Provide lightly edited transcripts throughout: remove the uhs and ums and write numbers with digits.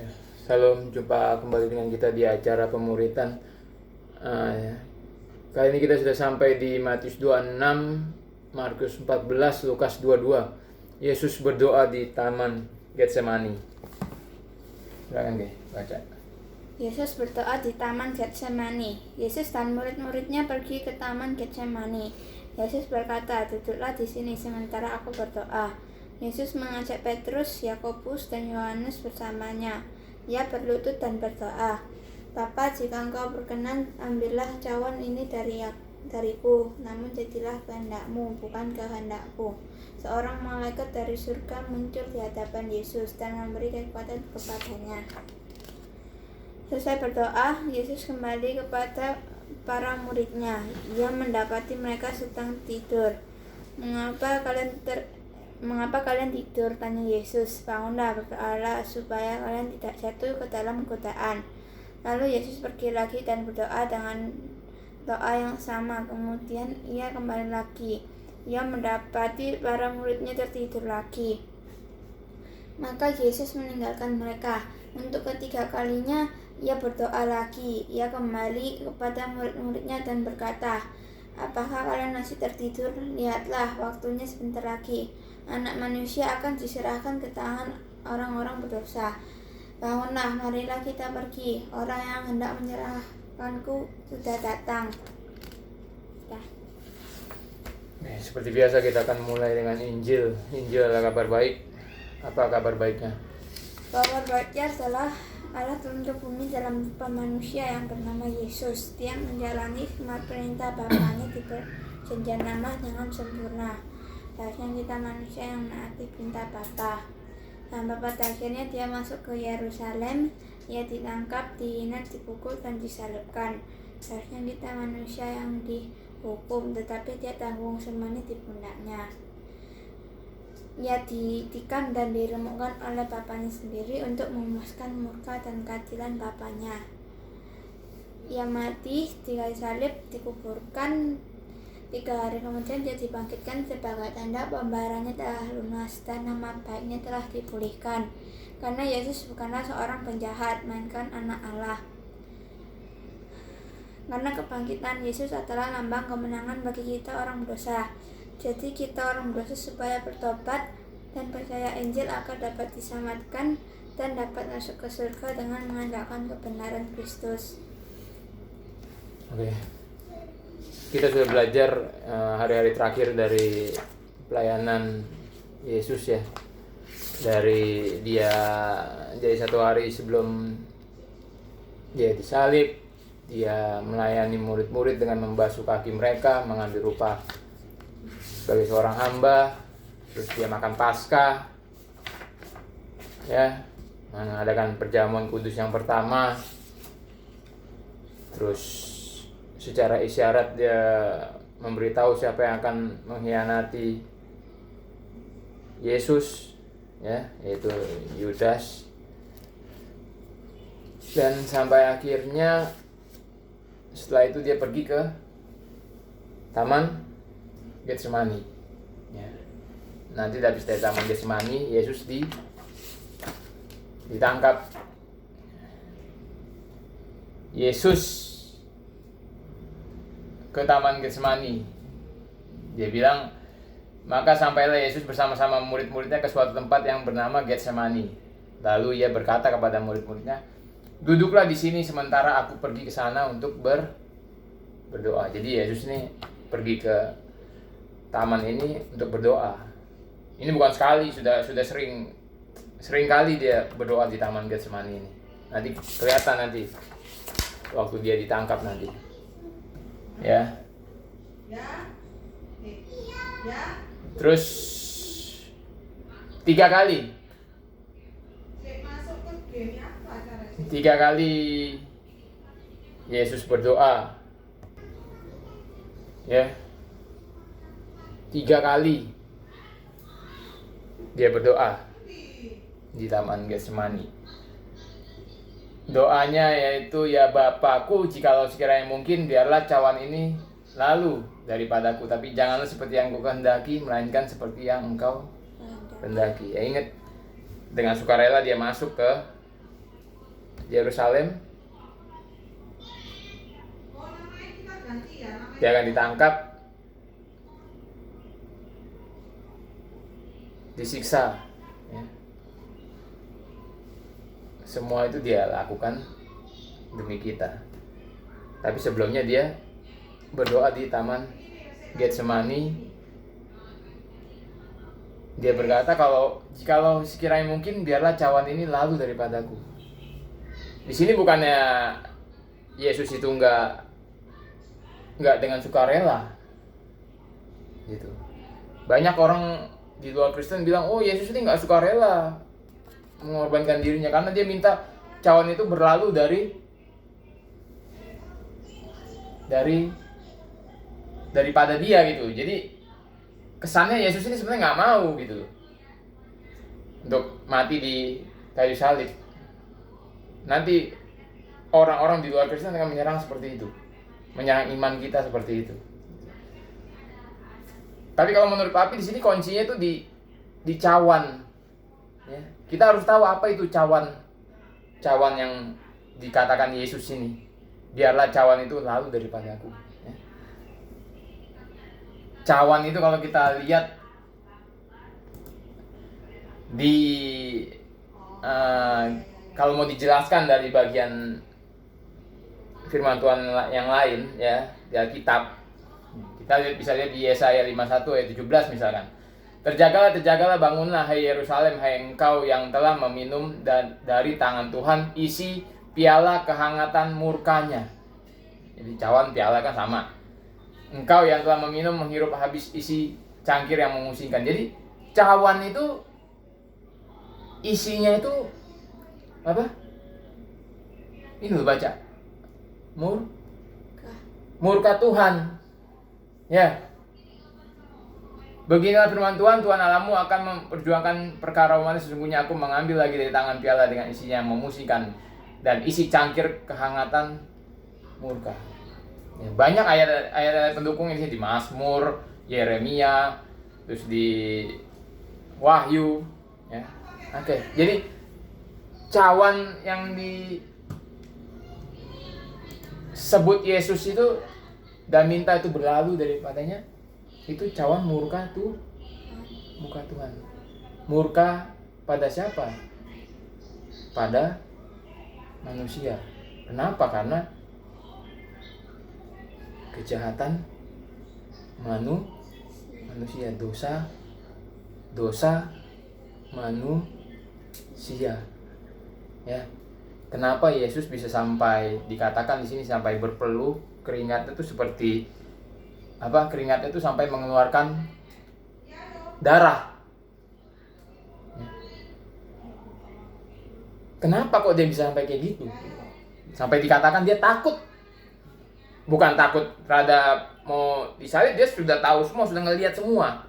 Ya, Salam, jumpa kembali dengan kita di acara pemuritan. Kali ini kita sudah sampai di Matius 26, Markus 14, Lukas 22. Yesus berdoa di Taman Getsemani. Silakan baca. Yesus berdoa di Taman Getsemani. Yesus dan murid-muridnya pergi ke Taman Getsemani. Yesus berkata, "Duduklah di sini sementara aku berdoa." Yesus mengajak Petrus, Yakobus, dan Yohanes bersamanya. Ia berlutut dan berdoa, "Bapa, jika Engkau berkenan, ambillah cawan ini dariku, namun jadilah kehendak-Mu, bukan kehendak-Ku." Seorang malaikat dari surga muncul di hadapan Yesus dan memberi kekuatan kepadanya. Selesai berdoa, Yesus kembali kepada para muridnya. Ia mendapati mereka sedang tidur. Mengapa kalian tidur?" tanya Yesus. "Bangunlah, berdoalah supaya kalian tidak jatuh ke dalam godaan." Lalu Yesus pergi lagi dan berdoa dengan doa yang sama. Kemudian ia kembali lagi. Ia mendapati para muridnya tertidur lagi. Maka Yesus meninggalkan mereka. Untuk ketiga kalinya ia berdoa lagi. Ia kembali kepada murid-muridnya dan berkata, "Apakah kalian masih tertidur? Lihatlah, waktunya sebentar lagi. Anak manusia akan diserahkan ke tangan orang-orang berdosa. Bangunlah, marilah kita pergi. Orang yang hendak menyerahkanku sudah datang." Seperti biasa kita akan mulai dengan Injil. Injil adalah kabar baik. Apa kabar baiknya? Kabar baiknya adalah Allah turun ke bumi dalam rupa manusia yang bernama Yesus. Dia menjalani semua perintah Bapaknya di perjanjian lama dengan sempurna. Seharusnya kita manusia yang menaati perintah Bapa. Dan pada akhirnya dia masuk ke Yerusalem. Ia ditangkap, dihina, dipukul, dan disalibkan. Seharusnya kita manusia yang dihukum, tetapi dia tanggung semuanya di pundaknya. Ia ditikam dan diremukkan oleh Bapaknya sendiri untuk memuaskan murka dan keadilan Bapaknya. Ia mati, disalib salib, dikuburkan. 3 hari kemudian dia dibangkitkan sebagai tanda pembayarannya telah lunas dan nama baiknya telah dipulihkan. Karena Yesus bukanlah seorang penjahat, melainkan anak Allah. Karena kebangkitan Yesus adalah lambang kemenangan bagi kita orang berdosa. Jadi kita orang berdosa supaya bertobat dan percaya Injil agar dapat diselamatkan dan dapat masuk ke surga dengan mengandalkan kebenaran Kristus. Oke. Kita sudah belajar hari-hari terakhir dari pelayanan Yesus ya. Dari dia jadi 1 hari sebelum dia disalib, dia melayani murid-murid dengan membasuh kaki mereka, mengambil rupa sebagai seorang hamba. Terus dia makan Paskah, ya, mengadakan perjamuan kudus yang pertama. Terus secara isyarat dia memberitahu siapa yang akan mengkhianati Yesus, ya, yaitu Yudas. Dan sampai akhirnya setelah itu dia pergi ke Taman Getsemani. Ya. Nanti habis dari Taman Getsemani, Yesus ditangkap. Yesus ke Taman Getsemani. Dia bilang, maka sampailah Yesus bersama-sama murid-muridnya ke suatu tempat yang bernama Getsemani. Lalu ia berkata kepada murid-muridnya, "Duduklah di sini sementara aku pergi ke sana untuk berdoa." Jadi Yesus ini pergi ke taman ini untuk berdoa. Ini bukan sekali, sudah sering kali dia berdoa di Taman Getsemani ini. Nanti kelihatan nanti waktu dia ditangkap nanti. Ya. Terus 3 kali Yesus berdoa. Ya. 3 kali dia berdoa di Taman Getsemani. Doanya yaitu, "Ya Bapakku, jikalau sekiranya mungkin, biarlah cawan ini lalu daripadaku, tapi janganlah seperti yang Kau kehendaki, melainkan seperti yang Engkau kehendaki." Ya, ingat, dengan sukarela dia masuk ke Yerusalem. Dia akan ditangkap, disiksa, ya. Semua itu dia lakukan demi kita. Tapi sebelumnya dia berdoa di taman Getsemani. Dia berkata, jikalau sekiranya mungkin, biarlah cawan ini lalu daripadaku. Di sini bukannya Yesus itu nggak dengan sukarela, gitu. Banyak orang di luar Kristen bilang, oh Yesus ini nggak sukarela mengorbankan dirinya karena dia minta cawan itu berlalu daripada dia, gitu. Jadi kesannya Yesus ini sebenarnya nggak mau gitu untuk mati di kayu salib. Nanti orang-orang di luar Kristen akan menyerang seperti itu, menyerang iman kita seperti itu. Tapi kalau menurut Papi di sini kuncinya itu di cawan. Ya. Kita harus tahu apa itu cawan yang dikatakan Yesus ini. Biarlah cawan itu lalu daripadaku. Ya. Cawan itu kalau kita lihat kalau mau dijelaskan dari bagian firman Tuhan yang lain, ya, di Alkitab, kita bisa lihat di Yesaya 51 ayat 17 misalkan. Terjagalah, bangunlah hai Yerusalem, hai engkau yang telah meminum dari tangan Tuhan isi piala kehangatan murkanya. Jadi cawan piala kan sama. Engkau yang telah meminum menghirup habis isi cangkir yang memusingkan. Jadi cawan itu isinya itu apa? Ini lo baca. Murka Tuhan. Ya. Beginilah firman Tuhan Allahmu akan memperjuangkan perkara umatnya. Sesungguhnya aku mengambil lagi dari tangan piala dengan isinya yang memusingkan dan isi cangkir kehangatan murka. Ya, banyak ayat-ayat pendukung ini di Mazmur, Yeremia, terus di Wahyu, ya. Oke, jadi cawan yang disebut Yesus itu dan minta itu berlalu daripadanya, itu cawan murka Tuhan. Murka pada siapa? Pada manusia. Kenapa? Karena kejahatan manusia, dosa manusia. Ya. Kenapa Yesus bisa sampai dikatakan di sini sampai berpeluh, keringatnya itu seperti apa? Keringatnya itu sampai mengeluarkan darah. Ya. Kenapa kok dia bisa sampai kayak gitu? Sampai dikatakan dia takut. Bukan takut terhadap mau disalib, dia sudah tahu semua, sudah ngelihat semua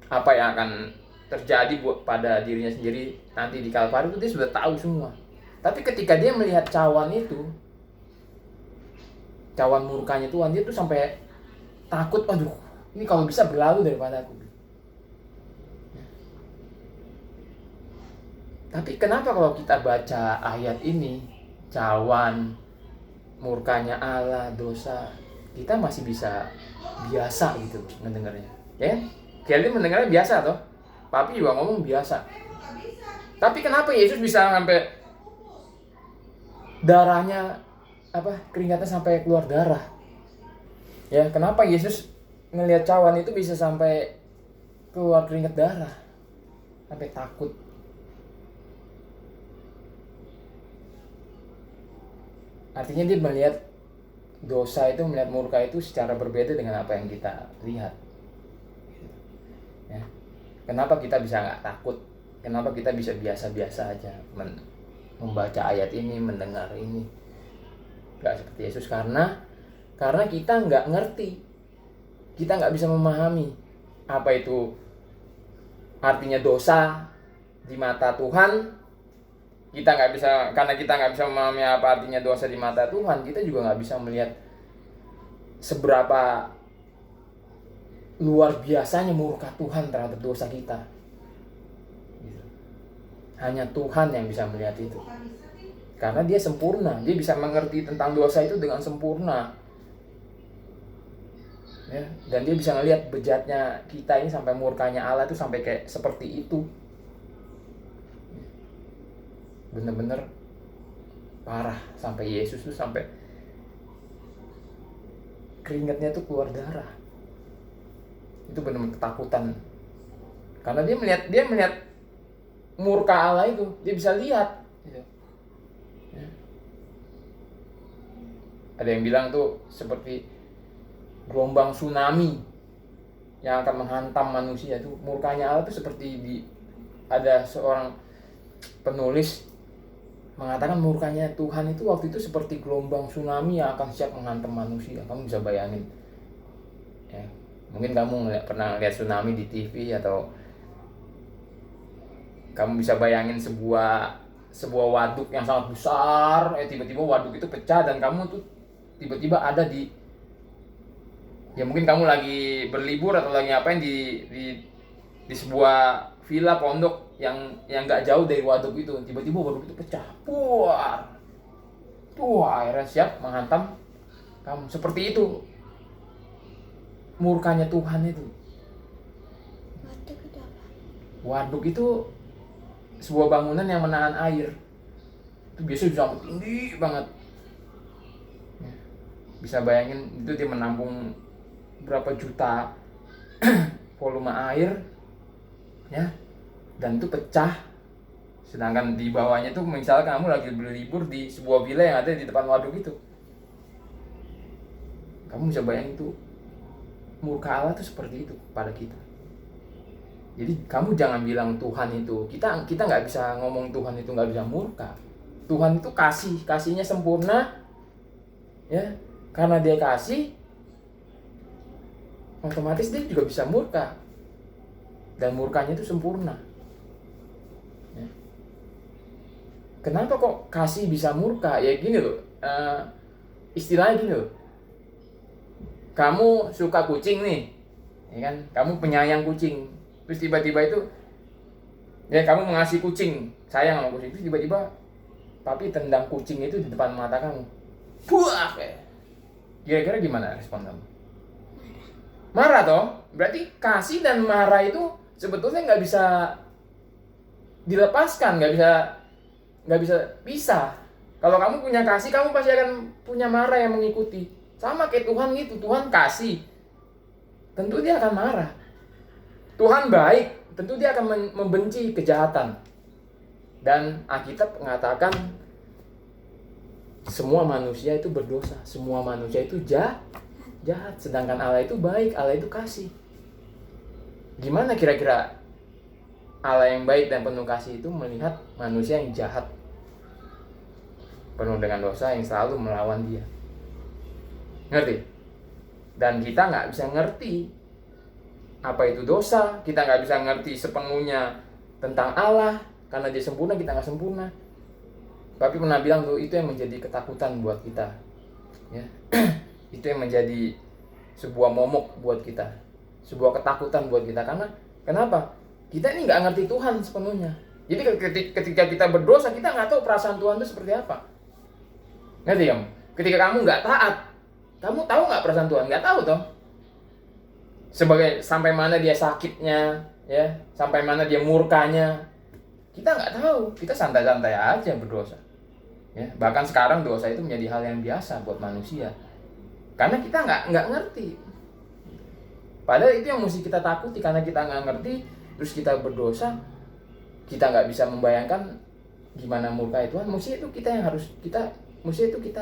apa yang akan terjadi pada dirinya sendiri nanti di Kalvari, itu dia sudah tahu semua. Tapi ketika dia melihat cawan murkanya Tuhan, dia tuh sampai takut, aduh, ini kalau bisa berlalu daripada aku. Tapi kenapa kalau kita baca ayat ini, cawan murkanya Allah, dosa, kita masih bisa biasa gitu mendengarnya, ya? Kelly mendengarnya biasa toh, Papi juga ngomong biasa. Tapi kenapa Yesus bisa sampai darahnya keringatnya sampai keluar darah? Ya, kenapa Yesus ngelihat cawan itu bisa sampai keluar keringat darah, sampai takut? Artinya dia melihat dosa itu, melihat murka itu secara berbeda dengan apa yang kita lihat. Ya. Kenapa kita bisa nggak takut? Kenapa kita bisa biasa-biasa aja membaca ayat ini, mendengar ini? Nggak seperti Yesus, karena kita nggak ngerti, kita nggak bisa memahami apa itu artinya dosa di mata Tuhan. Karena kita nggak bisa memahami apa artinya dosa di mata Tuhan, kita juga nggak bisa melihat seberapa luar biasanya murka Tuhan terhadap dosa kita. Hanya Tuhan yang bisa melihat itu. Karena dia sempurna, dia bisa mengerti tentang dosa itu dengan sempurna. Ya, dan dia bisa ngelihat bejatnya kita ini sampai murkanya Allah itu sampai kayak seperti itu. Bener-bener parah, sampai Yesus tuh sampai keringatnya tuh keluar darah. Itu benar-benar ketakutan. Karena dia melihat murka Allah itu, dia bisa lihat. Gitu. Ya. Ada yang bilang tuh seperti gelombang tsunami yang akan menghantam manusia tuh. Murkanya Allah tuh seperti ada seorang penulis mengatakan murkanya Tuhan itu waktu itu seperti gelombang tsunami yang akan siap menghantam manusia. Kamu bisa bayangin. Ya, mungkin kamu pernah lihat tsunami di TV, atau kamu bisa bayangin sebuah waduk yang sangat besar, tiba-tiba waduk itu pecah dan kamu tuh tiba-tiba ada ya mungkin kamu lagi berlibur atau lagi ngapain di sebuah villa pondok yang nggak jauh dari waduk itu, tiba-tiba waduk itu pecah, akhirnya siap menghantam kamu. Seperti itu murkanya Tuhan itu. Waduk itu apa? Waduk itu sebuah bangunan yang menahan air. Itu biasanya sampai tinggi banget. Bisa bayangin itu dia menampung berapa juta volume air, ya, dan itu pecah. Sedangkan di bawahnya tuh misalnya kamu lagi berlibur di sebuah villa yang ada di depan waduk itu, kamu bisa bayangin tuh murka Allah tuh seperti itu pada kita. Jadi kamu jangan bilang Tuhan itu, kita nggak bisa ngomong Tuhan itu nggak bisa murka. Tuhan itu kasihnya sempurna, ya, karena dia kasih, otomatis dia juga bisa murka, dan murkanya itu sempurna. Ya. Kenapa kok kasih bisa murka? Ya gini loh, istilahnya gini loh. Kamu suka kucing nih, ya kan? Kamu penyayang kucing. Terus tiba-tiba itu, ya kamu mengasihi kucing, sayang sama kucing. Terus tiba-tiba papi tendang kucing itu di depan mata kamu. Buah! Kira-kira gimana respon kamu? Marah toh? Berarti kasih dan marah itu sebetulnya nggak bisa dilepaskan, nggak bisa pisah. Kalau kamu punya kasih, kamu pasti akan punya marah yang mengikuti. Sama kayak Tuhan gitu, Tuhan kasih, tentu dia akan marah. Tuhan baik, tentu dia akan membenci kejahatan. Dan Alkitab mengatakan semua manusia itu berdosa, semua manusia itu jahat. Sedangkan Allah itu baik, Allah itu kasih. Gimana kira-kira Allah yang baik dan penuh kasih itu melihat manusia yang jahat, penuh dengan dosa, yang selalu melawan dia? Ngerti? Dan kita nggak bisa ngerti apa itu dosa, kita nggak bisa ngerti sepenuhnya tentang Allah, karena dia sempurna, kita nggak sempurna. Tapi pernah bilang tuh, itu yang menjadi ketakutan buat kita, ya. Itu yang menjadi sebuah momok buat kita, sebuah ketakutan buat kita. Karena kenapa? Kita ini nggak ngerti Tuhan sepenuhnya. Jadi ketika kita berdosa, kita nggak tahu perasaan Tuhan itu seperti apa. Ngerti kamu? Ketika kamu nggak taat, kamu tahu nggak perasaan Tuhan? Nggak tahu toh. Sampai mana dia sakitnya, ya, sampai mana dia murkanya, kita nggak tahu. Kita santai-santai aja berdosa, ya. Bahkan sekarang dosa itu menjadi hal yang biasa buat manusia, karena kita nggak ngerti. Padahal itu yang mesti kita takuti, karena kita nggak ngerti, terus kita berdosa, kita nggak bisa membayangkan gimana murka Tuhan. Mesti itu kita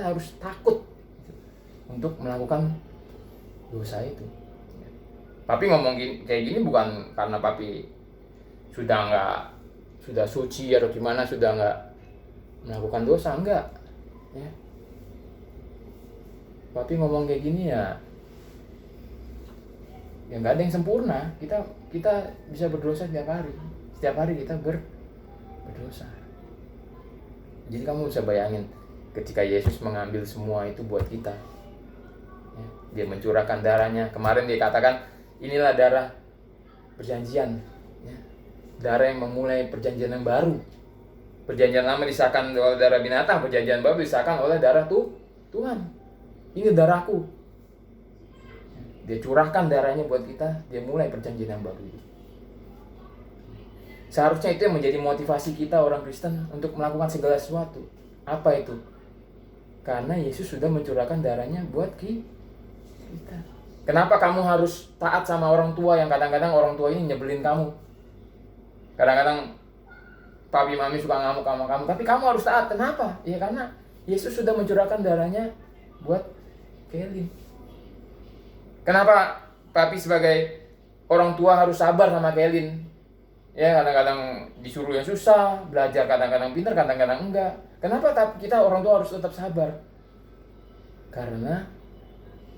harus takut untuk melakukan dosa itu. Papi ngomong kayak gini bukan karena papi sudah suci atau gimana, sudah nggak melakukan dosa, enggak, ya. Papi ngomong kayak gini ya nggak ada yang sempurna. Kita bisa berdosa setiap hari kita berdosa. Jadi kamu bisa bayangin ketika Yesus mengambil semua itu buat kita, ya, dia mencurahkan darahnya. Kemarin dia katakan, inilah darah perjanjian, ya, darah yang memulai perjanjian yang baru. Perjanjian lama disahkan oleh darah binatang, perjanjian baru disahkan oleh darah Tuhan. Ini darahku. Dia curahkan darahnya buat kita, dia mulai perjanjian yang baru itu. Seharusnya itu yang menjadi motivasi kita orang Kristen untuk melakukan segala sesuatu. Apa itu? Karena Yesus sudah mencurahkan darahnya buat kita. Kenapa kamu harus taat sama orang tua yang kadang-kadang orang tua ini nyebelin kamu? Kadang-kadang papi mami suka ngamuk sama kamu, tapi kamu harus taat. Kenapa? Ya karena Yesus sudah mencurahkan darahnya buat Kelin. Kenapa papi sebagai orang tua harus sabar sama Kelin? Ya kadang-kadang disuruh yang susah, belajar kadang-kadang pintar, kadang-kadang enggak. Kenapa kita orang tua harus tetap sabar? Karena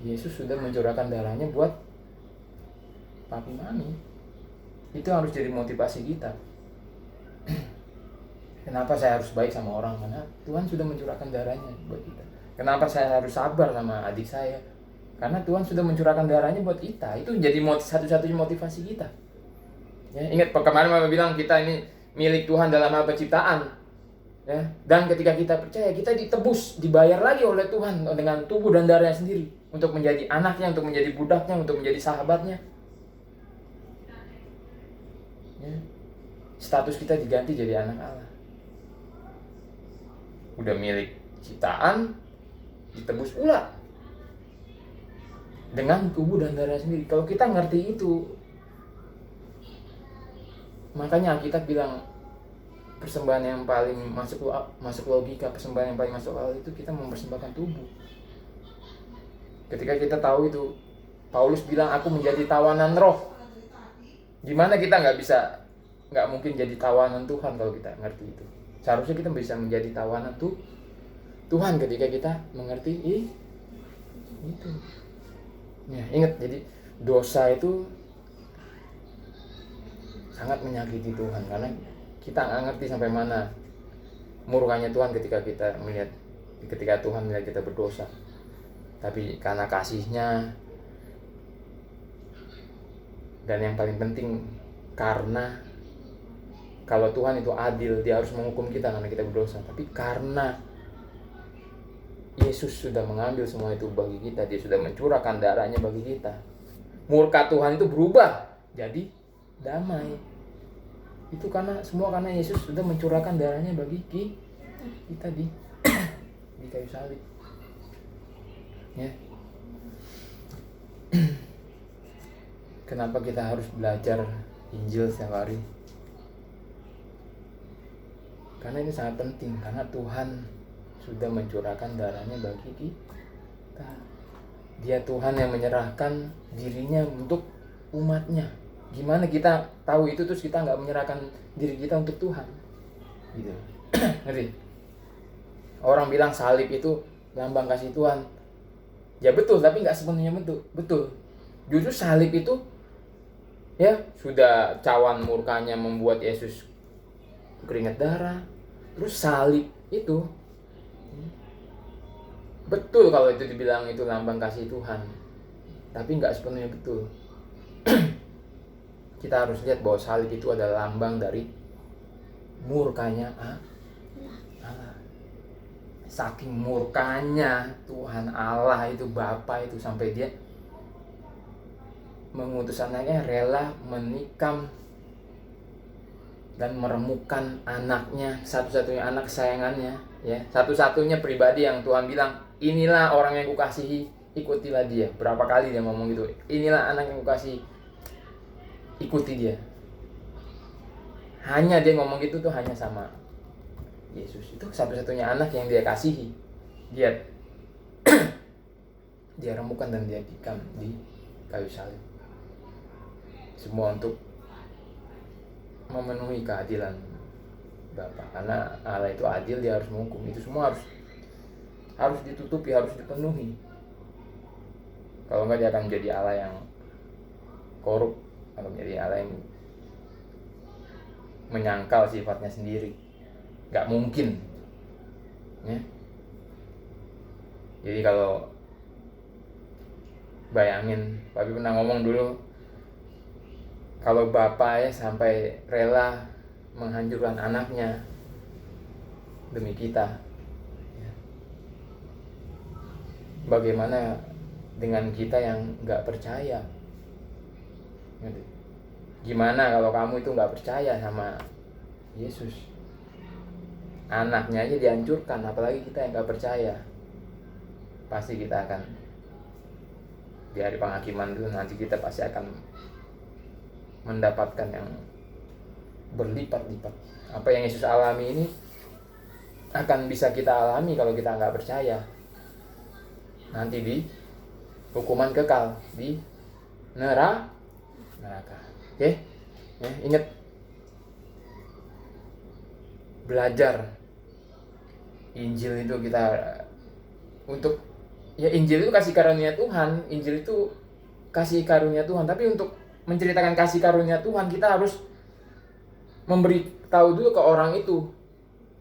Yesus sudah mencurahkan darahnya buat papi mami. Itu harus jadi motivasi kita. Kenapa saya harus baik sama orang? Karena Tuhan sudah mencurahkan darahnya buat kita. Kenapa saya harus sabar sama adik saya? Karena Tuhan sudah mencurahkan darahnya buat kita. Itu jadi satu-satunya motivasi kita. Ya, ingat kemarin Mama bilang kita ini milik Tuhan dalam hal penciptaan. Ya, dan ketika kita percaya, kita ditebus, dibayar lagi oleh Tuhan dengan tubuh dan darahnya sendiri untuk menjadi anaknya, untuk menjadi budaknya, untuk menjadi sahabatnya. Ya, status kita diganti jadi anak Allah. Udah milik ciptaan, ditebus pula dengan tubuh dan darah sendiri. Kalau kita ngerti itu, makanya Alkitab bilang persembahan yang paling masuk logika, persembahan yang paling masuk akal itu kita mempersembahkan tubuh. Ketika kita tahu itu, Paulus bilang aku menjadi tawanan roh. Gimana kita nggak mungkin jadi tawanan Tuhan kalau kita ngerti itu. Seharusnya kita bisa menjadi tawanan Tuhan ketika kita mengerti itu. Ya, ingat, jadi dosa itu sangat menyakiti Tuhan karena kita nggak ngerti sampai mana murkanya Tuhan ketika Tuhan melihat kita berdosa. Tapi karena kasihnya, dan yang paling penting karena kalau Tuhan itu adil, dia harus menghukum kita karena kita berdosa. Tapi karena Yesus sudah mengambil semua itu bagi kita, dia sudah mencurahkan darahnya bagi kita, murka Tuhan itu berubah jadi damai. Itu semua karena Yesus sudah mencurahkan darahnya bagi kita di kayu salib. Ya. Kenapa kita harus belajar Injil setiap hari? Karena ini sangat penting, karena Tuhan sudah mencurahkan darahnya bagi kita. Dia Tuhan yang menyerahkan dirinya untuk umatnya. Gimana kita tahu itu terus kita nggak menyerahkan diri kita untuk Tuhan? Gitu. Ngerti? Orang bilang salib itu lambang kasih Tuhan. Ya betul, tapi nggak sepenuhnya betul. Justru salib itu ya sudah cawan murkanya membuat Yesus keringat darah. Terus salib itu betul kalau itu dibilang itu lambang kasih Tuhan, tapi nggak sepenuhnya betul. Kita harus lihat bahwa salib itu adalah lambang dari murkanya Allah. Saking murkanya Tuhan Allah itu Bapa itu sampai dia mengutus anaknya rela menikam dan meremukkan anaknya, satu-satunya anak kesayangannya, ya, satu-satunya pribadi yang Tuhan bilang, inilah orang yang kukasihi, ikutilah dia. Berapa kali dia ngomong gitu, inilah anak yang kukasihi, ikuti dia. Hanya dia ngomong gitu tuh hanya sama Yesus. Itu satu-satunya anak yang dia kasihi. Dia remukkan dan dia tikam di kayu salib. Semua untuk memenuhi keadilan Bapa. Karena Allah itu adil, dia harus menghukum. Itu semua harus ditutupi, harus dipenuhi. Kalau enggak dia akan menjadi Allah yang korup, akan menjadi Allah yang menyangkal sifatnya sendiri. Nggak mungkin, ya. Jadi kalau bayangin, Papi pernah ngomong dulu, kalau bapak ya sampai rela menghancurkan anaknya demi kita. Ya. Bagaimana dengan kita yang nggak percaya? Gimana kalau kamu itu nggak percaya sama Yesus? Anaknya aja dihancurkan, apalagi kita yang nggak percaya. Pasti kita akan di hari penghakiman itu nanti kita pasti akan mendapatkan yang berlipat-lipat. Apa yang Yesus alami ini akan bisa kita alami kalau kita nggak percaya. Nanti di hukuman kekal di neraka. Oke? Ya, ingat, belajar Injil itu kita untuk, ya Injil itu kasih karunia Tuhan, Injil itu kasih karunia Tuhan, tapi untuk menceritakan kasih karunia Tuhan kita harus memberitahu dulu ke orang itu,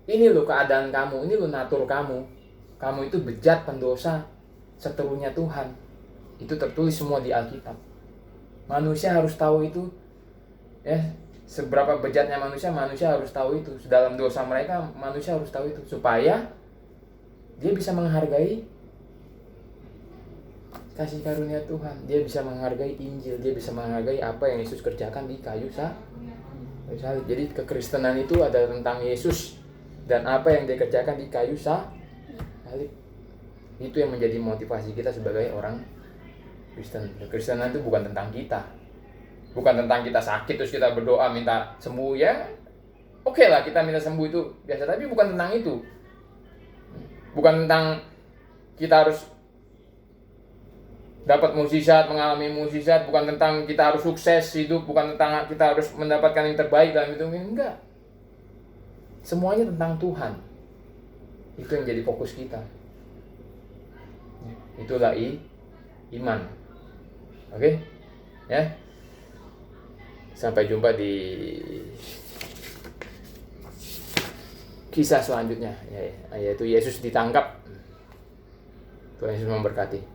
ini loh keadaan kamu, ini loh natur kamu itu bejat, pendosa, seterunya Tuhan. Itu tertulis semua di Alkitab. Manusia harus tahu itu, ya, seberapa bejatnya manusia harus tahu itu. Dalam dosa mereka, manusia harus tahu itu supaya dia bisa menghargai kasih karunia Tuhan, dia bisa menghargai Injil, dia bisa menghargai apa yang Yesus kerjakan di kayu salib. Jadi kekristenan itu ada tentang Yesus dan apa yang dia kerjakan di kayu salib. Itu yang menjadi motivasi kita sebagai orang Kristen. Kekristenan itu bukan tentang kita, bukan tentang kita sakit terus kita berdoa minta sembuh, ya oke lah kita minta sembuh itu biasa, tapi bukan tentang itu. Bukan tentang kita harus dapat mukjizat, mengalami mukjizat, bukan tentang kita harus sukses hidup, bukan tentang kita harus mendapatkan yang terbaik dalam hidup ini, enggak. Semuanya tentang Tuhan. Itu yang jadi fokus kita. Itulah iman. Oke? Ya. Sampai jumpa di kisah selanjutnya, yaitu Yesus ditangkap. Tuhan Yesus memberkati.